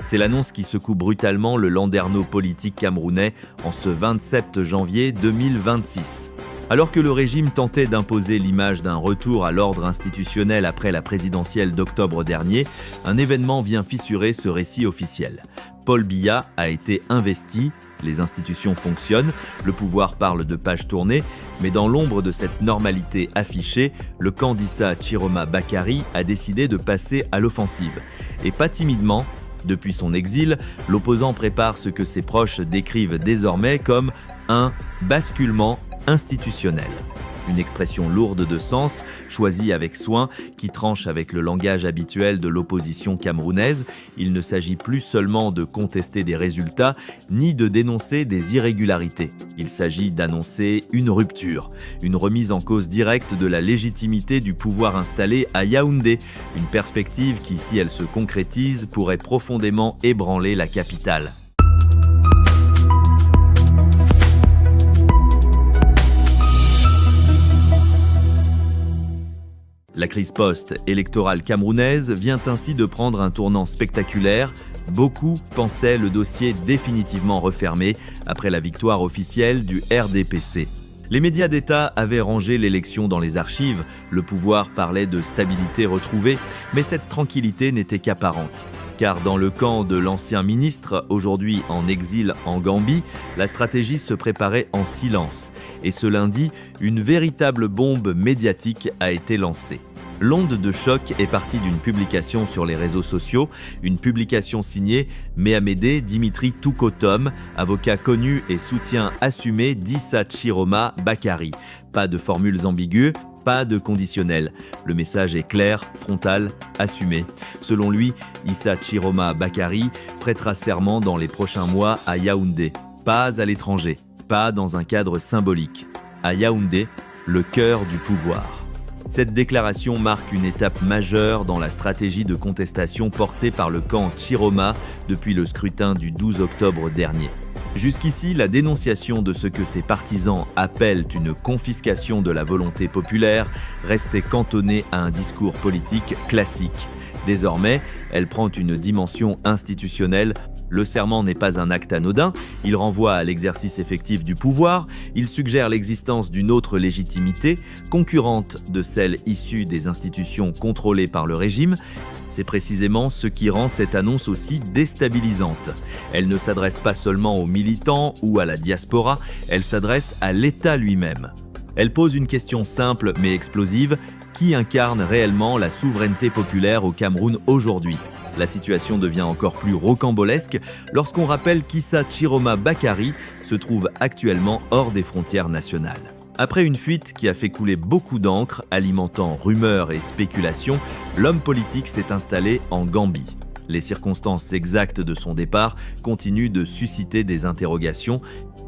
C'est l'annonce qui secoue brutalement le landerneau politique camerounais en ce 27 janvier 2026. Alors que le régime tentait d'imposer l'image d'un retour à l'ordre institutionnel après la présidentielle d'octobre dernier, un événement vient fissurer ce récit officiel. Paul Biya a été investi, les institutions fonctionnent, le pouvoir parle de page tournée, mais dans l'ombre de cette normalité affichée, le camp d'Issa Chiroma Bakary a décidé de passer à l'offensive. Et pas timidement. Depuis son exil, l'opposant prépare ce que ses proches décrivent désormais comme un basculement institutionnel. Une expression lourde de sens, choisie avec soin, qui tranche avec le langage habituel de l'opposition camerounaise. Il ne s'agit plus seulement de contester des résultats, ni de dénoncer des irrégularités. Il s'agit d'annoncer une rupture, une remise en cause directe de la légitimité du pouvoir installé à Yaoundé, une perspective qui, si elle se concrétise, pourrait profondément ébranler la capitale. La crise post-électorale camerounaise vient ainsi de prendre un tournant spectaculaire. Beaucoup pensaient le dossier définitivement refermé après la victoire officielle du RDPC. Les médias d'État avaient rangé l'élection dans les archives, le pouvoir parlait de stabilité retrouvée, mais cette tranquillité n'était qu'apparente. Car dans le camp de l'ancien ministre, aujourd'hui en exil en Gambie, la stratégie se préparait en silence. Et ce lundi, une véritable bombe médiatique a été lancée. L'onde de choc est partie d'une publication sur les réseaux sociaux, une publication signée Méhamédé Dimitri Toukotom, avocat connu et soutien assumé d'Issa Chiroma Bakary. Pas de formules ambiguës, pas de conditionnel. Le message est clair, frontal, assumé. Selon lui, Issa Chiroma Bakary prêtera serment dans les prochains mois à Yaoundé. Pas à l'étranger, pas dans un cadre symbolique. À Yaoundé, le cœur du pouvoir. Cette déclaration marque une étape majeure dans la stratégie de contestation portée par le camp Chiroma depuis le scrutin du 12 octobre dernier. Jusqu'ici, la dénonciation de ce que ses partisans appellent une confiscation de la volonté populaire restait cantonnée à un discours politique classique. Désormais, elle prend une dimension institutionnelle. Le serment n'est pas un acte anodin, il renvoie à l'exercice effectif du pouvoir, il suggère l'existence d'une autre légitimité, concurrente de celle issue des institutions contrôlées par le régime. C'est précisément ce qui rend cette annonce aussi déstabilisante. Elle ne s'adresse pas seulement aux militants ou à la diaspora, elle s'adresse à l'État lui-même. Elle pose une question simple mais explosive. Qui incarne réellement la souveraineté populaire au Cameroun aujourd'hui ? La situation devient encore plus rocambolesque lorsqu'on rappelle qu'Issa Chiroma Bakary se trouve actuellement hors des frontières nationales. Après une fuite qui a fait couler beaucoup d'encre, alimentant rumeurs et spéculations, l'homme politique s'est installé en Gambie. Les circonstances exactes de son départ continuent de susciter des interrogations.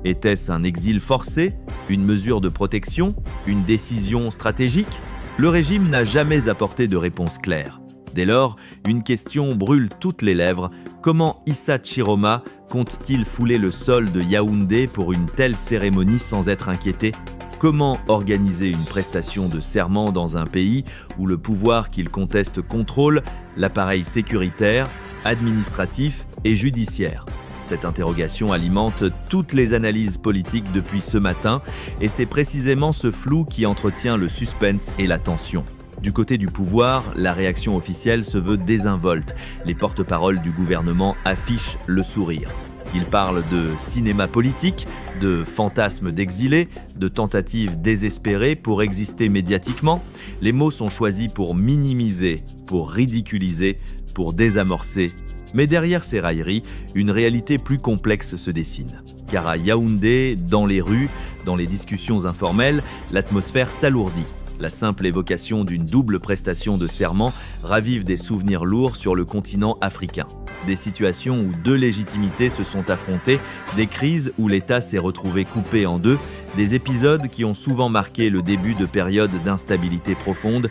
Était-ce un exil forcé ? Une mesure de protection ? Une décision stratégique ? Le régime n'a jamais apporté de réponse claire. Dès lors, une question brûle toutes les lèvres. Comment Issa Chiroma compte-t-il fouler le sol de Yaoundé pour une telle cérémonie sans être inquiété ? Comment organiser une prestation de serment dans un pays où le pouvoir qu'il conteste contrôle l'appareil sécuritaire, administratif et judiciaire ? Cette interrogation alimente toutes les analyses politiques depuis ce matin et c'est précisément ce flou qui entretient le suspense et la tension. Du côté du pouvoir, la réaction officielle se veut désinvolte. Les porte-paroles du gouvernement affichent le sourire. Ils parlent de cinéma politique, de fantasmes d'exilés, de tentatives désespérées pour exister médiatiquement. Les mots sont choisis pour minimiser, pour ridiculiser, pour désamorcer. Mais derrière ces railleries, une réalité plus complexe se dessine. Car à Yaoundé, dans les rues, dans les discussions informelles, l'atmosphère s'alourdit. La simple évocation d'une double prestation de serment ravive des souvenirs lourds sur le continent africain. Des situations où deux légitimités se sont affrontées, des crises où l'État s'est retrouvé coupé en deux, des épisodes qui ont souvent marqué le début de périodes d'instabilité profonde.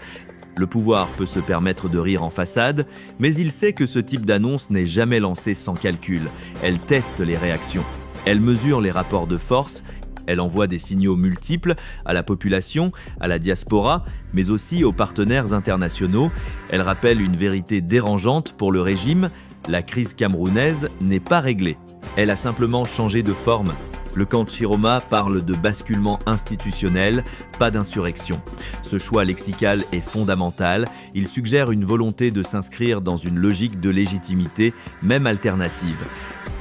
Le pouvoir peut se permettre de rire en façade, mais il sait que ce type d'annonce n'est jamais lancé sans calcul. Elle teste les réactions. Elle mesure les rapports de force. Elle envoie des signaux multiples à la population, à la diaspora, mais aussi aux partenaires internationaux. Elle rappelle une vérité dérangeante pour le régime. La crise camerounaise n'est pas réglée. Elle a simplement changé de forme. Le camp de Chiroma parle de basculement institutionnel, pas d'insurrection. Ce choix lexical est fondamental. Il suggère une volonté de s'inscrire dans une logique de légitimité, même alternative.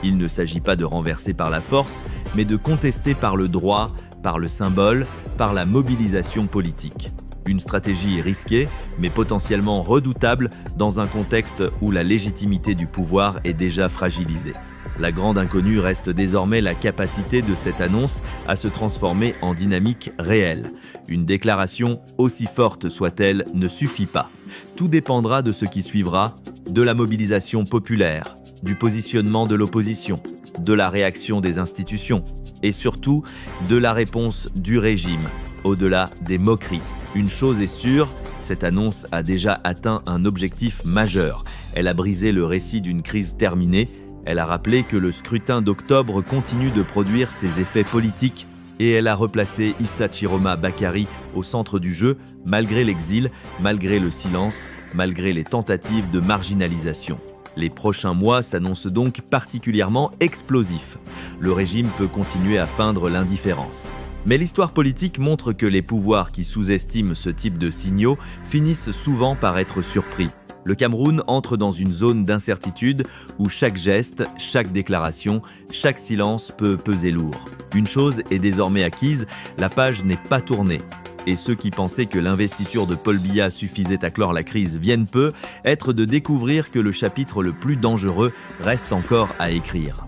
Il ne s'agit pas de renverser par la force, mais de contester par le droit, par le symbole, par la mobilisation politique. Une stratégie risquée, mais potentiellement redoutable dans un contexte où la légitimité du pouvoir est déjà fragilisée. La grande inconnue reste désormais la capacité de cette annonce à se transformer en dynamique réelle. Une déclaration, aussi forte soit-elle, ne suffit pas. Tout dépendra de ce qui suivra, de la mobilisation populaire, du positionnement de l'opposition, de la réaction des institutions et surtout de la réponse du régime, au-delà des moqueries. Une chose est sûre, cette annonce a déjà atteint un objectif majeur. Elle a brisé le récit d'une crise terminée. Elle a rappelé que le scrutin d'octobre continue de produire ses effets politiques et elle a replacé Issa Chiroma Bakary au centre du jeu, malgré l'exil, malgré le silence, malgré les tentatives de marginalisation. Les prochains mois s'annoncent donc particulièrement explosifs. Le régime peut continuer à feindre l'indifférence. Mais l'histoire politique montre que les pouvoirs qui sous-estiment ce type de signaux finissent souvent par être surpris. Le Cameroun entre dans une zone d'incertitude où chaque geste, chaque déclaration, chaque silence peut peser lourd. Une chose est désormais acquise, la page n'est pas tournée. Et ceux qui pensaient que l'investiture de Paul Biya suffisait à clore la crise viennent peu être de découvrir que le chapitre le plus dangereux reste encore à écrire.